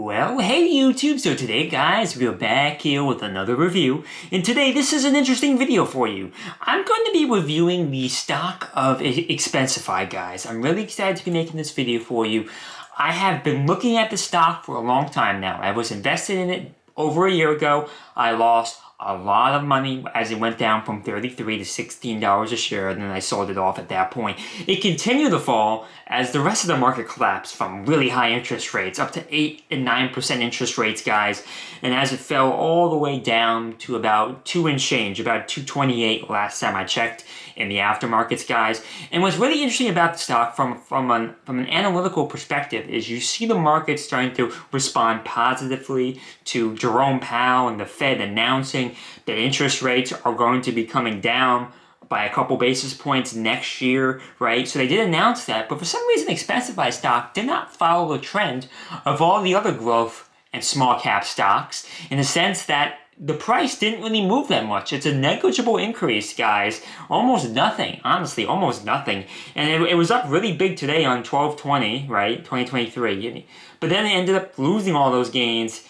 Well, hey YouTube! So today guys, we're back here with another review, and today this is an interesting video for you. I'm going to be reviewing the stock of Expensify, guys. I'm really excited to be making this video for you. I have been looking at the stock for a long time now. I was invested in it over a year ago. I lost a lot of money as it went down from $33 to $16 a share, and then I sold it off at that point. It continued to fall as the rest of the market collapsed from really high interest rates up to 8 and 9% interest rates, guys, and as it fell all the way down to about 2 and change, about 228 last time I checked in the aftermarkets, guys. And what's really interesting about the stock from an analytical perspective is you see the market starting to respond positively to Jerome Powell and the Fed announcing that interest rates are going to be coming down by a couple basis points next year, right? So they did announce that, but for some reason Expensify stock did not follow the trend of all the other growth and small cap stocks, in the sense that the price didn't really move that much. It's a negligible increase, guys. Almost nothing, honestly, almost nothing. And it was up really big today on 12/20, right, 2023. But then it ended up losing all those gains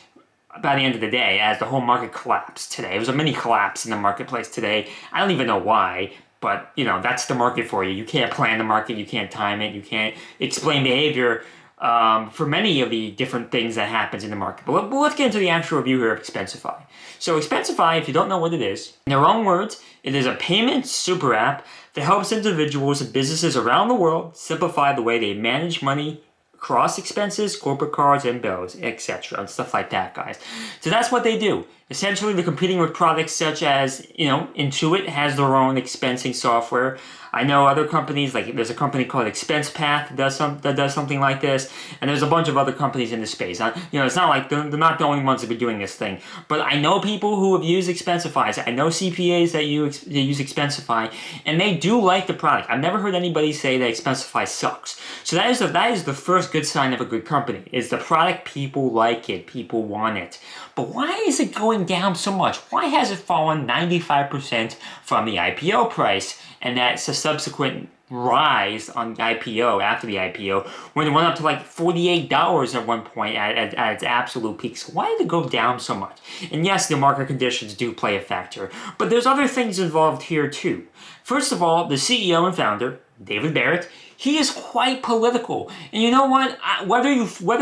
by the end of the day as the whole market collapsed today. It was a mini collapse in the marketplace today. I don't even know why, but you know, that's the market for you. You can't plan the market, you can't time it, you can't explain behavior for many of the different things that happens in the market. But let's get into the actual review here of Expensify. So Expensify, if you don't know what it is, in their own words, it is a payment super app that helps individuals and businesses around the world simplify the way they manage money, cross expenses, corporate cards, and bills, etc., and stuff like that, guys. So that's what they do. Essentially, they're competing with products such as, you know, Intuit has their own expensing software. I know other companies, like there's a company called Expensify that does something like this, and there's a bunch of other companies in the space. You know, it's not like they're not the only ones that be doing this thing. But I know people who have used Expensify. I know CPAs that use Expensify, and they do like the product. I've never heard anybody say that Expensify sucks. So that is the first good sign of a good company. Is the product, people like it, people want it. But why is it going down so much? Why has it fallen 95% from the IPO price? And that's a subsequent rise on the IPO, after the IPO, when it went up to like $48 at one point at its absolute peak. So why did it go down so much? And yes, the market conditions do play a factor, but there's other things involved here too. First of all, the CEO and founder, David Barrett, he is quite political. And you know what? Whether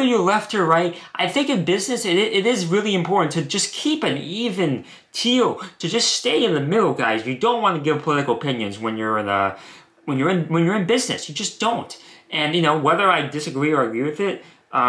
you're left or right, I think in business it is really important to just keep an even keel, to just stay in the middle, guys. You don't want to give political opinions when you're in business. You just don't. And you know, whether I disagree or agree with it,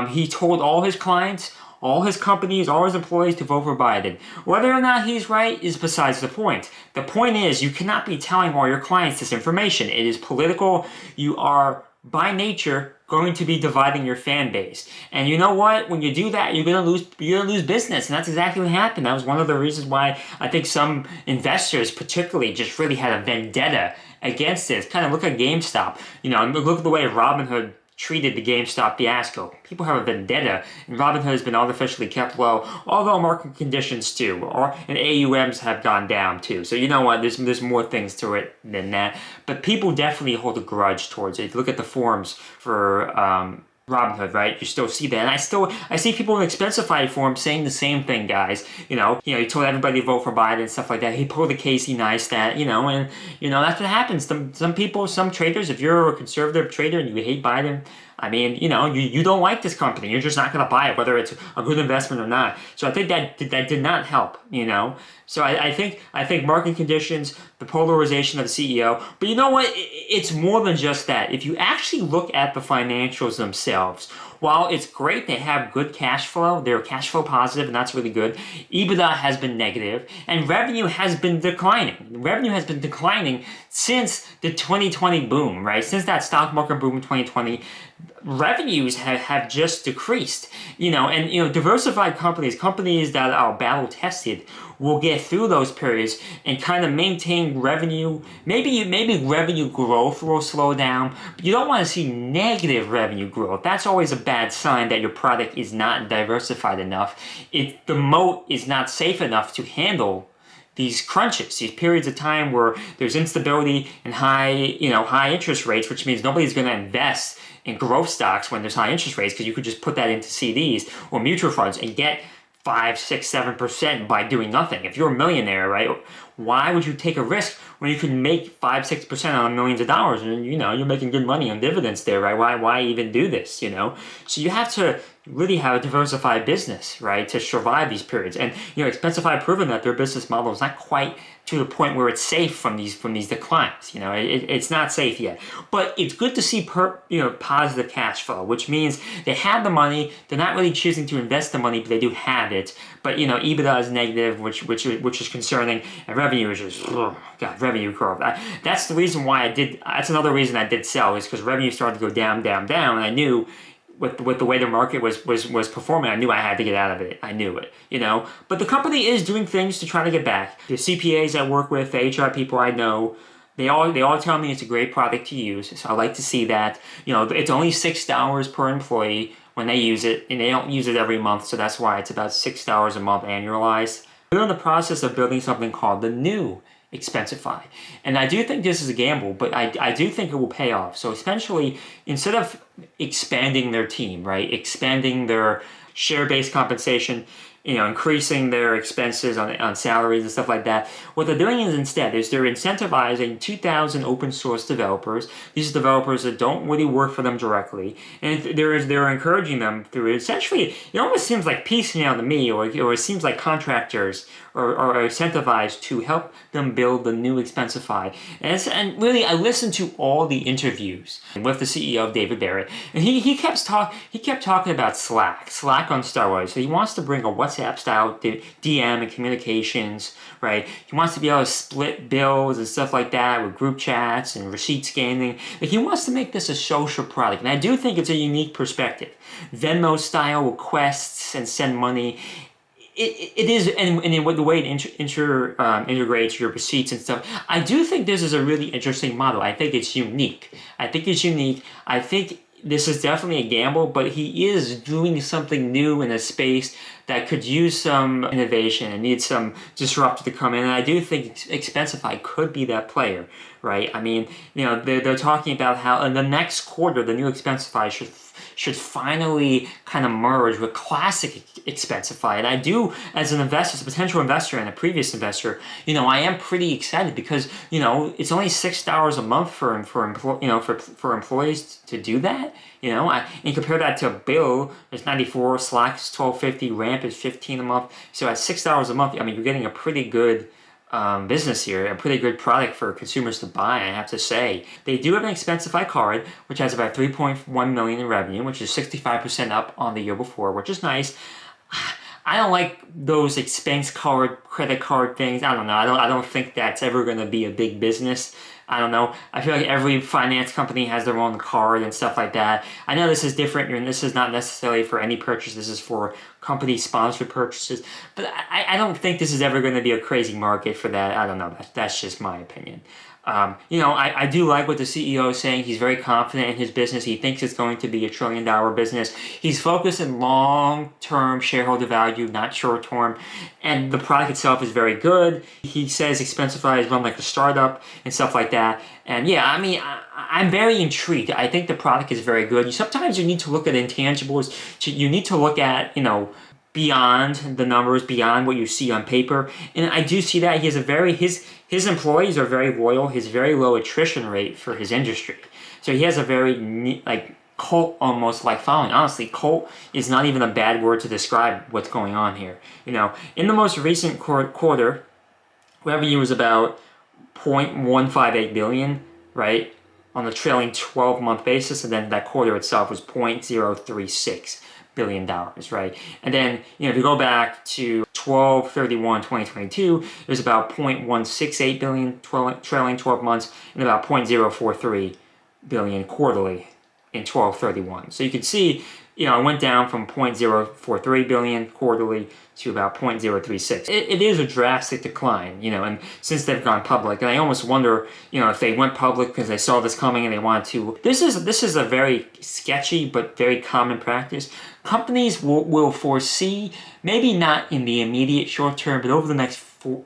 he told all his clients, all his companies, all his employees to vote for Biden. Whether or not he's right is besides the point. The point is, you cannot be telling all your clients this information. It is political. You are, by nature, going to be dividing your fan base. And you know what? When you do that, you're gonna lose business. And that's exactly what happened. That was one of the reasons why I think some investors particularly just really had a vendetta against this. Kind of look at GameStop. You know, look at the way Robinhood treated the GameStop fiasco. People have a vendetta, and Robinhood has been artificially kept low, although market conditions too, and AUMs have gone down too. So you know what, there's more things to it than that. But people definitely hold a grudge towards it. If you look at the forums for Robinhood, right? You still see that, and I see people in Expensify forums saying the same thing, guys. You know, he told everybody to vote for Biden and stuff like that. He pulled a Casey Neistat, you know, and you know that's what happens. Some people, some traders, if you're a conservative trader and you hate Biden, I mean, you know, you don't like this company. You're just not going to buy it, whether it's a good investment or not. So I think that did not help, you know. So I think market conditions, the polarization of the CEO. But you know what? It's more than just that. If you actually look at the financials themselves, while it's great they have good cash flow, they're cash flow positive, and that's really good, EBITDA has been negative, and revenue has been declining. Revenue has been declining since the 2020 boom, right? Since that stock market boom in 2020, revenues have just decreased. You know, and you know, diversified companies that are battle tested will get through those periods and kind of maintain revenue. Maybe revenue growth will slow down, but you don't want to see negative revenue growth. That's always a bad sign that your product is not diversified enough. The moat is not safe enough to handle these crunches, these periods of time where there's instability and high interest rates, which means nobody's going to invest in growth stocks when there's high interest rates, because you could just put that into CDs or mutual funds and get 5, 6, 7% by doing nothing. If you're a millionaire, right, why would you take a risk when you can make 5, 6% on millions of dollars, and you're making good money on dividends there, right? Why even do this? So you have to really have a diversified business, right, to survive these periods. And Expensify proven that their business model is not quite to the point where it's safe from these declines. It's not safe yet, but it's good to see positive cash flow, which means they have the money. They're not really choosing to invest the money, but they do have it. But EBITDA is negative, which is concerning, and revenue is just revenue curve. That's the reason why I did. That's another reason I did sell, is because revenue started to go down, down, down, and I knew. With the way the market was performing, I knew I had to get out of it. I knew it, But the company is doing things to try to get back. The CPAs I work with, the HR people I know, they all tell me it's a great product to use. So I like to see that. It's only $6 per employee when they use it, and they don't use it every month. So that's why it's about $6 a month annualized. We're in the process of building something called the new Expensify. And I do think this is a gamble, but I do think it will pay off. So essentially, instead of expanding their team, right, expanding their share-based compensation, increasing their expenses on salaries and stuff like that, what they're doing is they're incentivizing 2,000 open source developers. These are developers that don't really work for them directly, and they're encouraging them through, essentially, it almost seems like piecemeal to me, or it seems like contractors are incentivized to help them build the new Expensify. And really, I listened to all the interviews with the CEO of David Barrett, and he kept talking about Slack on steroids. So he wants to bring a WhatsApp style DM and communications, right? He wants to be able to split bills and stuff like that with group chats and receipt scanning. He wants to make this a social product, and I do think it's a unique perspective. Venmo style requests and send money. It is, and the way it integrates your receipts and stuff. I do think this is a really interesting model. I think it's unique. I think this is definitely a gamble, but he is doing something new in a space that could use some innovation and needs some disruptor to come in. And I do think Expensify could be that player, right? I mean, they're talking about how in the next quarter, the new Expensify should finally kind of merge with classic Expensify. And I do, as an investor, as a potential investor and a previous investor, I am pretty excited because, it's only $6 a month for employees to do that. And compare that to a bill, it's 94, Slack is $12.50, Ramp is $15 a month. So at $6 a month, you're getting a pretty good business here, a pretty good product for consumers to buy, I have to say. They do have an Expensify card, which has about $3.1 million in revenue, which is 65% up on the year before, which is nice. I don't like those expense card, credit card things. I don't know. I don't think that's ever going to be a big business. I don't know. I feel like every finance company has their own card and stuff like that. I know this is different, and this is not necessarily for any purchase. This is for company-sponsored purchases. But I don't think this is ever going to be a crazy market for that. I don't know. That's just my opinion. I do like what the CEO is saying. He's very confident in his business. He thinks it's going to be $1 trillion business. He's focused on long-term shareholder value, not short-term. And the product itself is very good. He says Expensify is run like a startup and stuff like that. And yeah, I'm very intrigued. I think the product is very good. Sometimes you need to look at intangibles. You need to look at, beyond the numbers, beyond what you see on paper. And I do see that he has his employees are very loyal. His very low attrition rate for his industry. So he has a very cult almost like following. Honestly, cult is not even a bad word to describe what's going on here. In the most recent quarter, revenue was about $0.158 billion, right, on the trailing 12-month basis, and then that quarter itself was $0.036 billion, right? And then, if you go back to 12/31/2022, it was about $0.168 billion trailing 12 months, and about $0.043 billion quarterly in 12/31. So you can see, it went down from $0.043 billion quarterly to about $0.036. It is a drastic decline, and since they've gone public, and I almost wonder, if they went public because they saw this coming and they wanted to. This is a very sketchy but very common practice. Companies will foresee, maybe not in the immediate short term, but over the next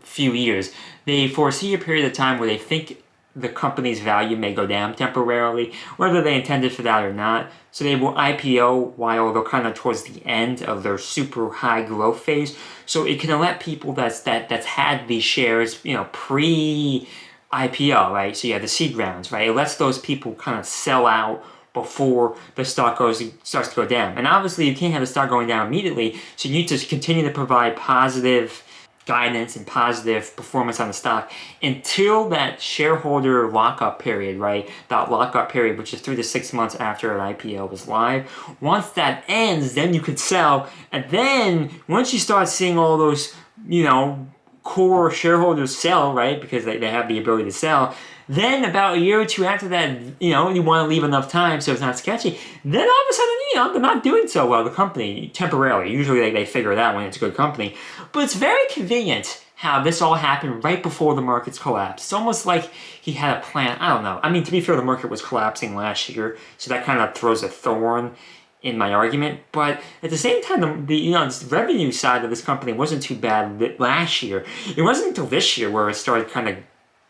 few years, they foresee a period of time where they think the company's value may go down temporarily, whether they intended for that or not. So they will IPO while they're kind of towards the end of their super high growth phase. So it can let people that's had these shares, you know, pre IPO, right? So you have the seed rounds, right? It lets those people kind of sell out before the stock starts to go down. And obviously you can't have the stock going down immediately, so you need to continue to provide positive guidance and positive performance on the stock until that shareholder lockup period, right? That lockup period, which is 3 to 6 months after an IPO was live. Once that ends, then you could sell. And then once you start seeing all those, you know, core shareholders sell, right? Because they have the ability to sell. Then about a year or two after that, you know, you want to leave enough time so it's not sketchy. Then all of a sudden, you know, they're not doing so well, the company, temporarily. Usually they figure it out when it's a good company. But it's very convenient how this all happened right before the markets collapsed. It's almost like he had a plan. I don't know. I mean, to be fair, the market was collapsing last year, so that kind of throws a thorn in my argument. But at the same time, the you know, the revenue side of this company wasn't too bad last year. It wasn't until this year where it started kind of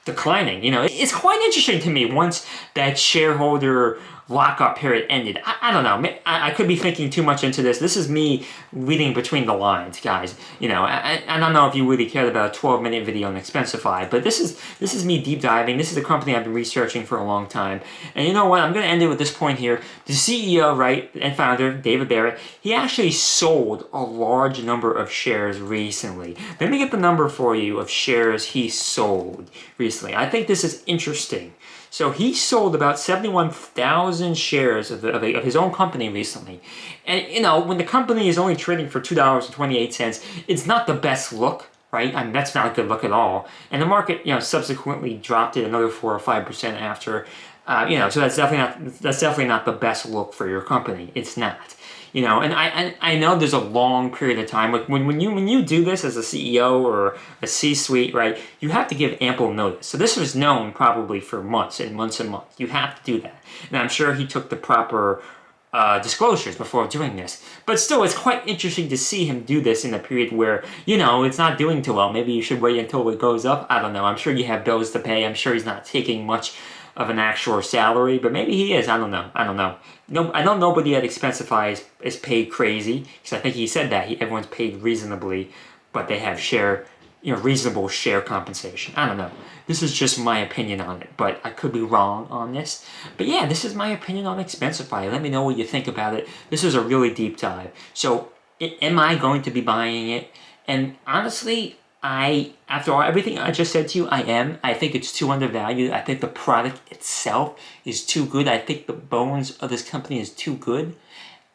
declining. You know, it's quite interesting to me once that shareholder lockup period ended. I don't know. I could be thinking too much into this. This is me reading between the lines, guys. You know, I don't know if you really cared about a 12-minute video on Expensify, but this is me deep diving. This is a company I've been researching for a long time. And you know what? I'm going to end it with this point here. The CEO, right, and founder, David Barrett, he actually sold a large number of shares recently. Let me get the number for you of shares he sold recently. I think this is interesting. So he sold about 71,000 shares of his own company recently. And, you know, when the company is only trading for $2.28, it's not the best look, right? I mean, that's not a good look at all. And the market, you know, subsequently dropped it another 4 or 5% after, you know, so that's definitely not the best look for your company. It's not. You know, and I know there's a long period of time. Like when you do this as a CEO or a C-suite, right, you have to give ample notice. So this was known probably for months and months and months. You have to do that. And I'm sure he took the proper disclosures before doing this. But still, it's quite interesting to see him do this in a period where, you know, it's not doing too well. Maybe you should wait until it goes up. I don't know. I'm sure you have bills to pay. I'm sure he's not taking much of an actual salary, but maybe he is. I don't know. No, I know nobody at Expensify is paid crazy, because I think he said that everyone's paid reasonably, but they have reasonable share compensation. I don't know. This is just my opinion on it, but I could be wrong on this. But yeah, this is my opinion on Expensify. Let me know what you think about it. This is a really deep dive. So, am I going to be buying it? And honestly, after everything I just said to you, I am. I think it's too undervalued. I think the product itself is too good. I think the bones of this company is too good.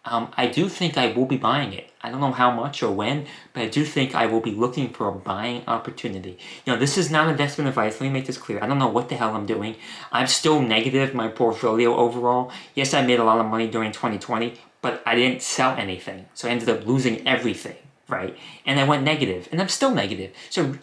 I do think I will be buying it. I don't know how much or when, but I do think I will be looking for a buying opportunity. You know, this is not investment advice. Let me make this clear. I don't know what the hell I'm doing. I'm still negative my portfolio overall. Yes, I made a lot of money during 2020, but I didn't sell anything. So I ended up losing everything. Right, and I went negative, and I'm still negative. So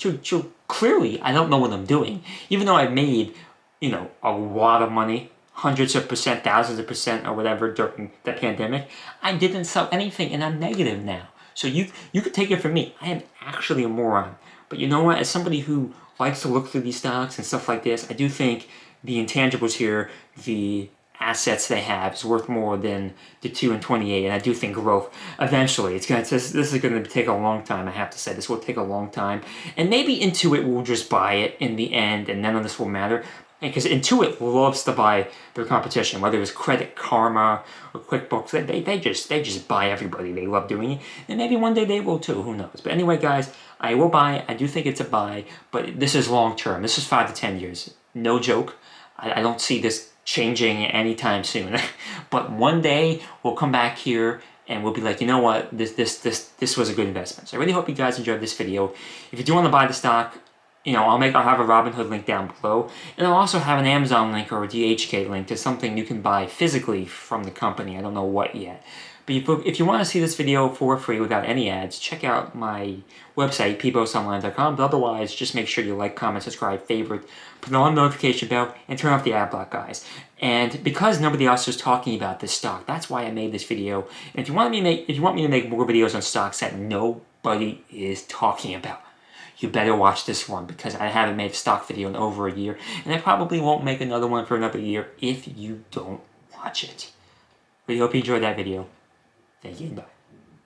clearly, I don't know what I'm doing. Even though I made, you know, a lot of money, hundreds of percent, thousands of percent, or whatever during the pandemic, I didn't sell anything, and I'm negative now. So you could take it from me. I am actually a moron. But you know what? As somebody who likes to look through these stocks and stuff like this, I do think the intangibles here, the assets they have is worth more than the 2 and 28, and I do think growth eventually this is going to take a long time. I have to say this will take a long time, and maybe Intuit will just buy it in the end, and none of this will matter, because Intuit loves to buy their competition, whether it's Credit Karma or QuickBooks. They just buy everybody. They love doing it, and maybe one day they will too. Who knows? But anyway, guys, I will buy it. I do think it's a buy, but this is long term. This is 5 to 10 years. No joke. I don't see this changing anytime soon. But one day we'll come back here and we'll be like, you know what, this was a good investment. So I really hope you guys enjoyed this video. If you do want to buy the stock, you know, I'll have a Robinhood link down below, and I'll also have an Amazon link or a DHK link to something you can buy physically from the company. I don't know what yet. But if you want to see this video for free without any ads, check out my website, pbosonline.com. But otherwise, just make sure you like, comment, subscribe, favorite, put on the notification bell, and turn off the ad block, guys. And because nobody else is talking about this stock, that's why I made this video. And if you want me to make more videos on stocks that nobody is talking about, you better watch this one because I haven't made a stock video in over a year, and I probably won't make another one for another year if you don't watch it. We hope you enjoyed that video. Thank you, bye.